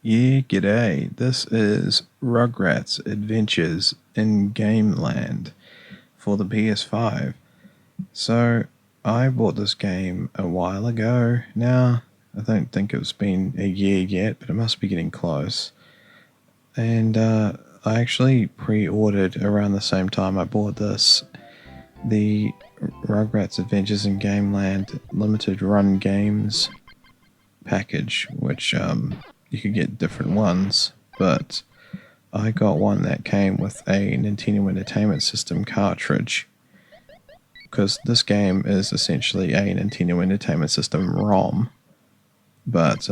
Yeah, g'day. This is Rugrats Adventures in Gameland for the PS5. So, I bought this game a while ago now. I don't think it's been a year yet, but it must be getting close. And I actually pre ordered around the same time I bought this the Rugrats Adventures in Gameland Limited Run Games package, which you could get different ones, but I got one that came with a Nintendo Entertainment System cartridge because this game is essentially a Nintendo Entertainment System ROM, but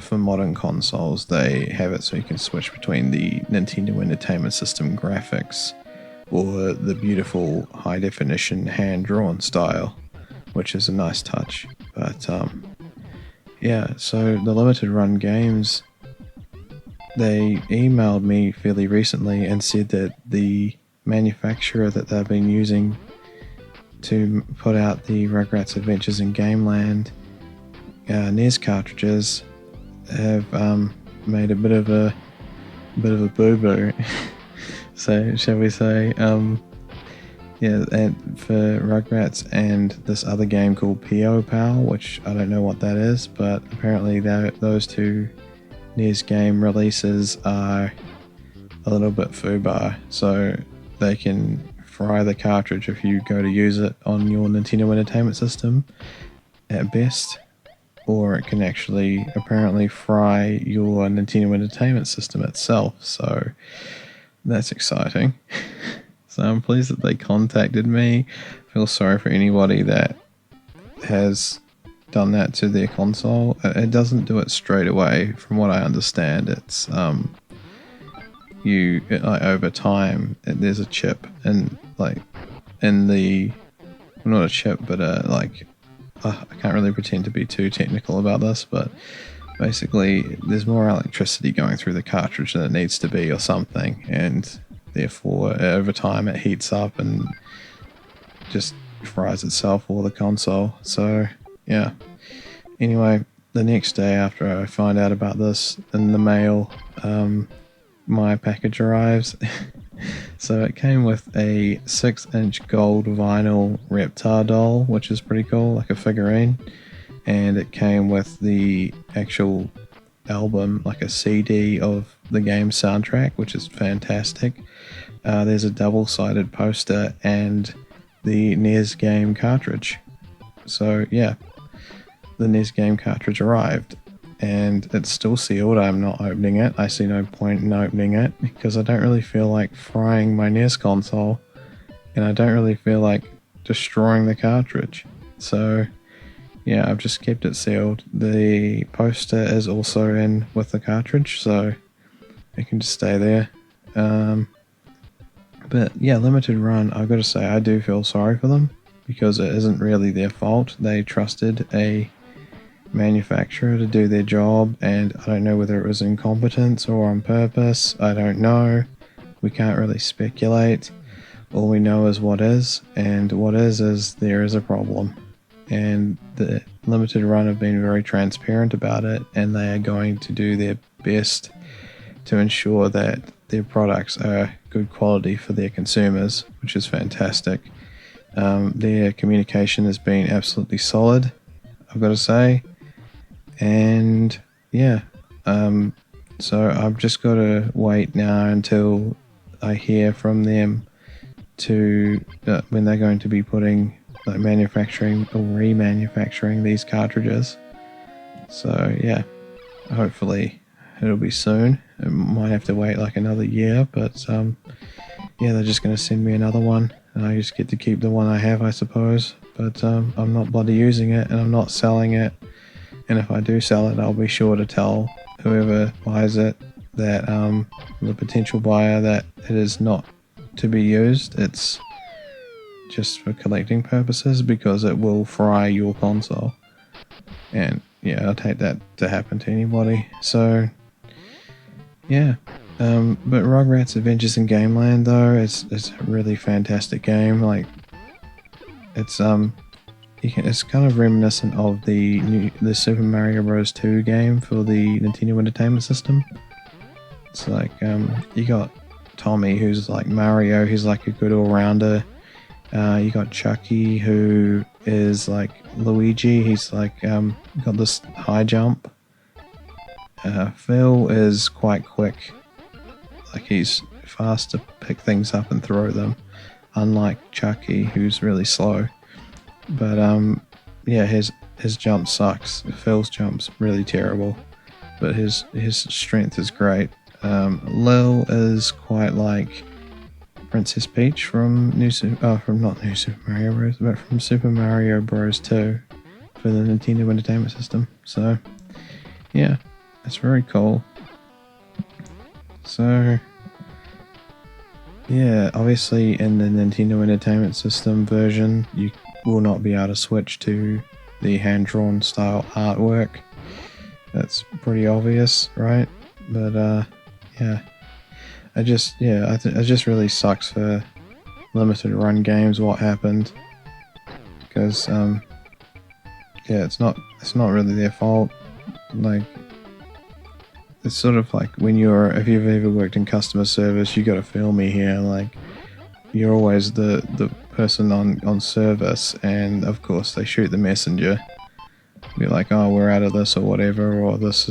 for modern consoles they have it so you can switch between the Nintendo Entertainment System graphics or the beautiful high definition hand drawn style, which is a nice touch. But yeah, so the limited run games, they emailed me fairly recently and said that the manufacturer that they've been using to put out the Rugrats Adventures in Gameland NES cartridges have made a bit of a boo-boo. So shall we say? Yeah, and for Rugrats and this other game called P.O. Pal, which I don't know what that is, but apparently those two NES game releases are a little bit foobar, so they can fry the cartridge if you go to use it on your Nintendo Entertainment System at best, or it can actually apparently fry your Nintendo Entertainment System itself, so that's exciting. So I'm pleased that they contacted me. I feel sorry for anybody that has done that to their console. It doesn't do it straight away, from what I understand. It's over time there's a chip and in the, not a chip, but I can't really pretend to be too technical about this, but basically there's more electricity going through the cartridge than it needs to be or something, and therefore over time it heats up and just fries itself or the console. So yeah, anyway, the next day after I find out about this in the mail, my package arrives. So it came with a 6-inch gold vinyl Reptar doll, which is pretty cool, like a figurine, and it came with the actual album, like a CD of the game soundtrack, which is fantastic. There's a double-sided poster and the NES game cartridge. So yeah, the NES game cartridge arrived, and it's still sealed. I'm not opening it. I see no point in opening it because I don't really feel like frying my NES console, and I don't really feel like destroying the cartridge. So yeah, I've just kept it sealed. The poster is also in with the cartridge, so it can just stay there. But yeah, limited run, I've got to say, I do feel sorry for them because it isn't really their fault. They trusted a manufacturer to do their job, and I don't know whether it was incompetence or on purpose. I don't know. We can't really speculate. All we know is what is, and what is there is a problem. And the limited run have been very transparent about it, and they are going to do their best to ensure that their products are good quality for their consumers, which is fantastic. Their communication has been absolutely solid, I've got to say. And yeah, so I've just got to wait now until I hear from them to when they're going to be putting manufacturing or remanufacturing these cartridges. So yeah, hopefully it'll be soon. It might have to wait like another year, but yeah, they're just going to send me another one, and I just get to keep the one I have, I suppose. But I'm not bloody using it, and I'm not selling it. And if I do sell it, I'll be sure to tell whoever buys it that the potential buyer, that it is not to be used. It's just for collecting purposes, because it will fry your console. And yeah, I'd hate that to happen to anybody. So yeah, but Rugrats Adventures in Gameland, though, it's a really fantastic game. Like, it's it's kind of reminiscent of the Super Mario Bros. 2 game for the Nintendo Entertainment System. It's like you got Tommy, who's like Mario, he's like a good all-rounder. You got Chucky, who is like Luigi, he's like got this high jump. Phil is quite quick, like he's fast to pick things up and throw them, unlike Chucky, who's really slow. But yeah, his jump sucks. Phil's jump's really terrible, but his strength is great. Lil is quite like Princess Peach from not New Super Mario Bros, but from Super Mario Bros 2 for the Nintendo Entertainment System. So yeah, it's very cool. So yeah, obviously in the Nintendo Entertainment System version, you will not be able to switch to the hand-drawn style artwork. That's pretty obvious, right? But yeah, it just really sucks for limited run games what happened, because yeah, it's not really their fault. Like, it's sort of like if you've ever worked in customer service, you got to feel me here. Like, you're always the person on service, and of course they shoot the messenger, be like, oh, we're out of this or whatever, or this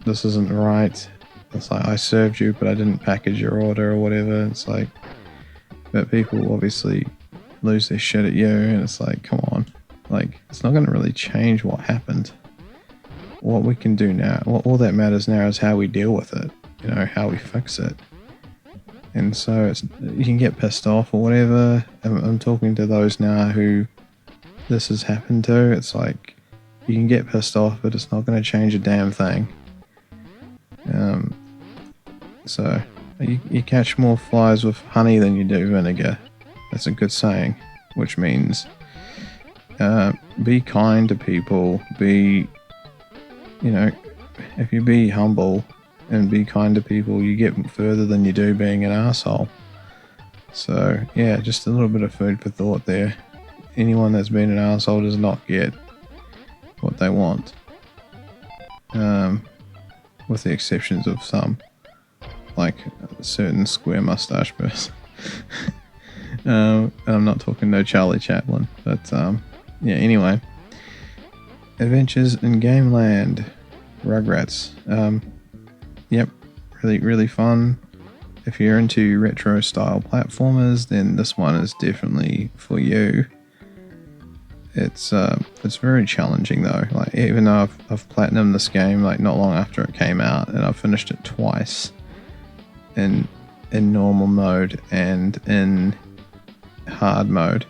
isn't right. It's like, I served you, but I didn't package your order or whatever. It's like, but people obviously lose their shit at you, and it's like, come on, like, it's not going to really change what happened. What we can do now, all that matters now is how we deal with it, how we fix it. And so you can get pissed off or whatever. I'm talking to those now who this has happened to. It's like, you can get pissed off, but it's not going to change a damn thing. So you catch more flies with honey than you do vinegar. That's a good saying, which means be kind to people. If you be humble and be kind to people, you get further than you do being an asshole. So yeah, just a little bit of food for thought there. Anyone that's been an asshole does not get what they want, with the exceptions of some, like a certain square mustache person. And I'm not talking no Charlie Chaplin, but yeah, anyway. Adventures in Gameland, Rugrats. Yep, really fun. If you're into retro style platformers, then this one is definitely for you. It's very challenging though. Like, even though I've platinumed this game like not long after it came out, and I've finished it twice in normal mode and in hard mode.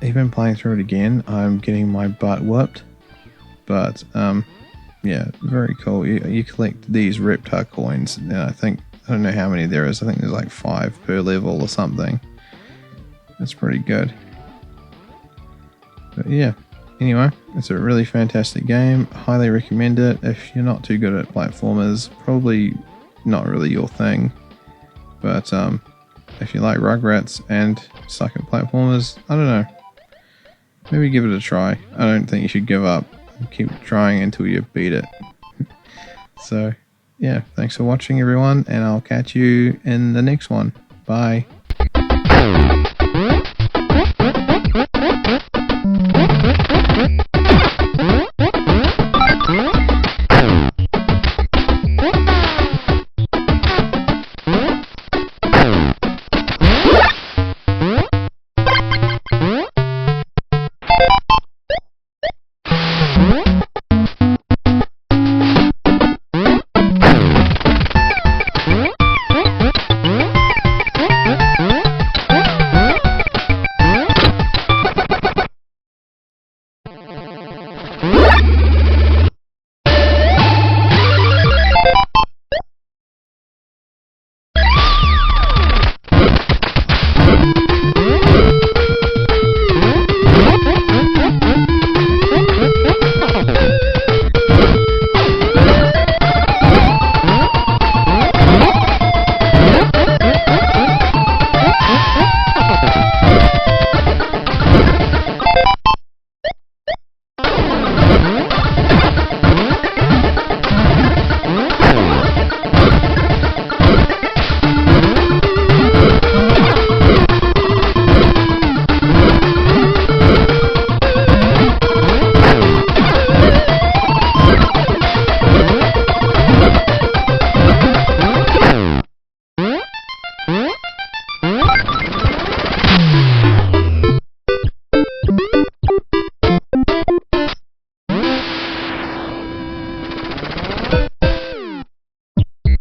Even playing through it again, I'm getting my butt whooped. But yeah, very cool. You collect these Reptar coins, and I don't know how many there is. I think there's like 5 per level or something. That's pretty good. But yeah, anyway, it's a really fantastic game. Highly recommend it. If you're not too good at platformers, probably not really your thing. But if you like Rugrats and suck at platformers, I don't know, maybe give it a try. I don't think you should give up. Keep trying until you beat it. So yeah, thanks for watching everyone, and I'll catch you in the next one. Bye.